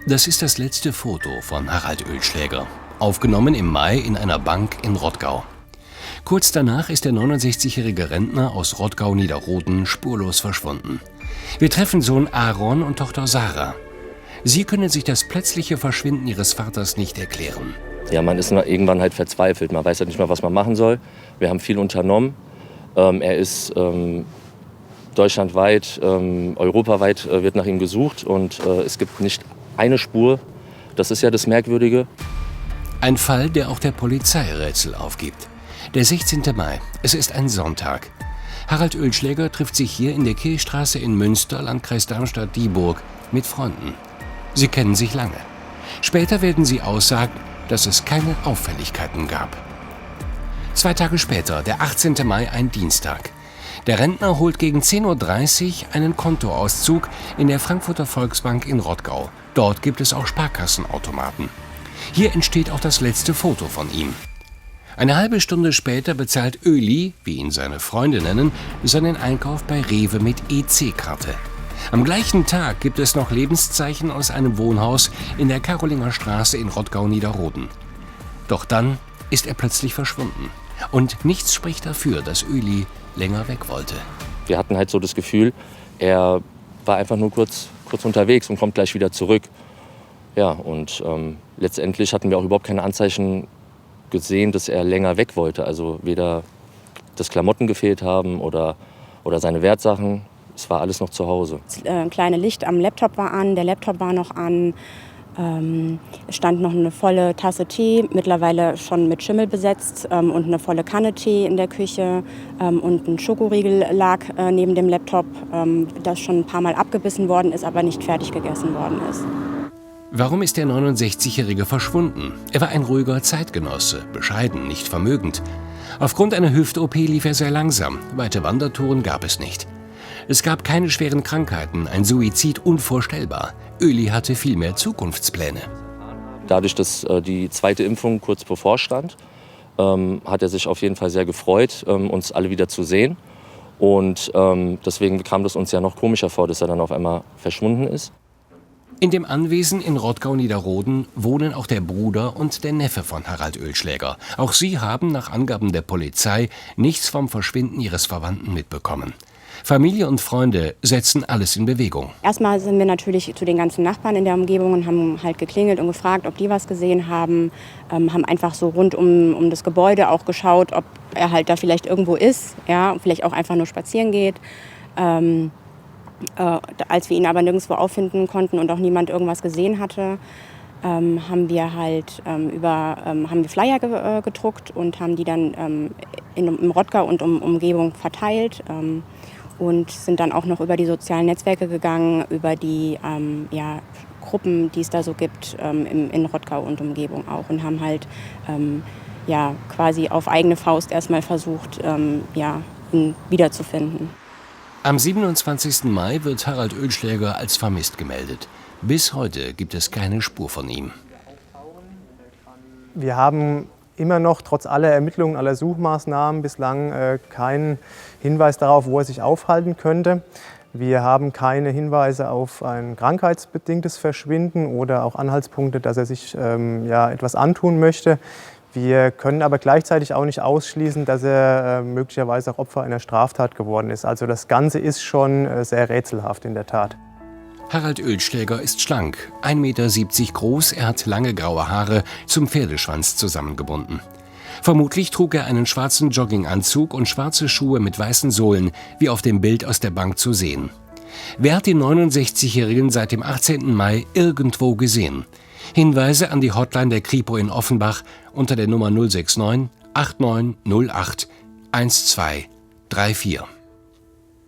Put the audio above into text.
Das ist das letzte Foto von Harald Oehlschläger, aufgenommen im Mai in einer Bank in Rottgau. Kurz danach ist der 69-jährige Rentner aus Rottgau-Niederroden spurlos verschwunden. Wir treffen Sohn Aaron und Tochter Sarah. Sie können sich das plötzliche Verschwinden ihres Vaters nicht erklären. Ja, man ist irgendwann halt verzweifelt. Man weiß halt nicht mehr, was man machen soll. Wir haben viel unternommen. Er ist deutschlandweit, europaweit wird nach ihm gesucht und es gibt nicht eine Spur. Das ist ja das Merkwürdige. Ein Fall, der auch der Polizei Rätsel aufgibt. Der 16. Mai, es ist ein Sonntag. Harald Oehlschläger trifft sich hier in der Kirchstraße in Münster, Landkreis Darmstadt-Dieburg, mit Freunden. Sie kennen sich lange. Später werden sie aussagen, dass es keine Auffälligkeiten gab. 2 Tage später, der 18. Mai, ein Dienstag. Der Rentner holt gegen 10:30 Uhr einen Kontoauszug in der Frankfurter Volksbank in Rottgau. Dort gibt es auch Sparkassenautomaten. Hier entsteht auch das letzte Foto von ihm. Eine halbe Stunde später bezahlt Öli, wie ihn seine Freunde nennen, seinen Einkauf bei Rewe mit EC-Karte. Am gleichen Tag gibt es noch Lebenszeichen aus einem Wohnhaus in der Karolinger Straße in Rottgau-Niederroden. Doch dann ist er plötzlich verschwunden. Und nichts spricht dafür, dass Öli länger weg wollte. Wir hatten halt so das Gefühl, er war einfach nur kurz unterwegs und kommt gleich wieder zurück. Ja, und letztendlich hatten wir auch überhaupt keine Anzeichen gesehen, dass er länger weg wollte. Also weder dass Klamotten gefehlt haben oder seine Wertsachen. Es war alles noch zu Hause. Das kleine Licht am Laptop war an, der Laptop war noch an. Es stand noch eine volle Tasse Tee, mittlerweile schon mit Schimmel besetzt, und eine volle Kanne Tee in der Küche. Und ein Schokoriegel lag neben dem Laptop, das schon ein paar Mal abgebissen worden ist, aber nicht fertig gegessen worden ist. Warum ist der 69-Jährige verschwunden? Er war ein ruhiger Zeitgenosse, bescheiden, nicht vermögend. Aufgrund einer Hüft-OP lief er sehr langsam, weite Wandertouren gab es nicht. Es gab keine schweren Krankheiten, ein Suizid unvorstellbar. Öli hatte viel mehr Zukunftspläne. Dadurch, dass die zweite Impfung kurz bevorstand, hat er sich auf jeden Fall sehr gefreut, uns alle wieder zu sehen. Und deswegen kam das uns ja noch komischer vor, dass er dann auf einmal verschwunden ist. In dem Anwesen in Rottgau-Niederroden wohnen auch der Bruder und der Neffe von Harald Oehlschläger. Auch sie haben nach Angaben der Polizei nichts vom Verschwinden ihres Verwandten mitbekommen. Familie und Freunde setzen alles in Bewegung. Erstmal sind wir natürlich zu den ganzen Nachbarn in der Umgebung und haben halt geklingelt und gefragt, ob die was gesehen haben. Haben einfach so rund um das Gebäude auch geschaut, ob er halt da vielleicht irgendwo ist, ja, vielleicht auch einfach nur spazieren geht. Als wir ihn aber nirgendwo auffinden konnten und auch niemand irgendwas gesehen hatte, haben wir halt haben wir Flyer gedruckt und haben die dann im Rottgau und Umgebung verteilt. Und sind dann auch noch über die sozialen Netzwerke gegangen, über die Gruppen, die es da so gibt in Rottgau und Umgebung auch. Und haben halt quasi auf eigene Faust erstmal versucht, ihn wiederzufinden. Am 27. Mai wird Harald Oehlschläger als vermisst gemeldet. Bis heute gibt es keine Spur von ihm. Wir haben immer noch, trotz aller Ermittlungen, aller Suchmaßnahmen, bislang keinen Hinweis darauf, wo er sich aufhalten könnte. Wir haben keine Hinweise auf ein krankheitsbedingtes Verschwinden oder auch Anhaltspunkte, dass er sich etwas antun möchte. Wir können aber gleichzeitig auch nicht ausschließen, dass er möglicherweise auch Opfer einer Straftat geworden ist. Also das Ganze ist schon sehr rätselhaft in der Tat. Harald Oehlschläger ist schlank, 1,70 Meter groß, er hat lange graue Haare zum Pferdeschwanz zusammengebunden. Vermutlich trug er einen schwarzen Jogginganzug und schwarze Schuhe mit weißen Sohlen, wie auf dem Bild aus der Bank zu sehen. Wer hat den 69-Jährigen seit dem 18. Mai irgendwo gesehen? Hinweise an die Hotline der Kripo in Offenbach unter der Nummer 069 8908 1234.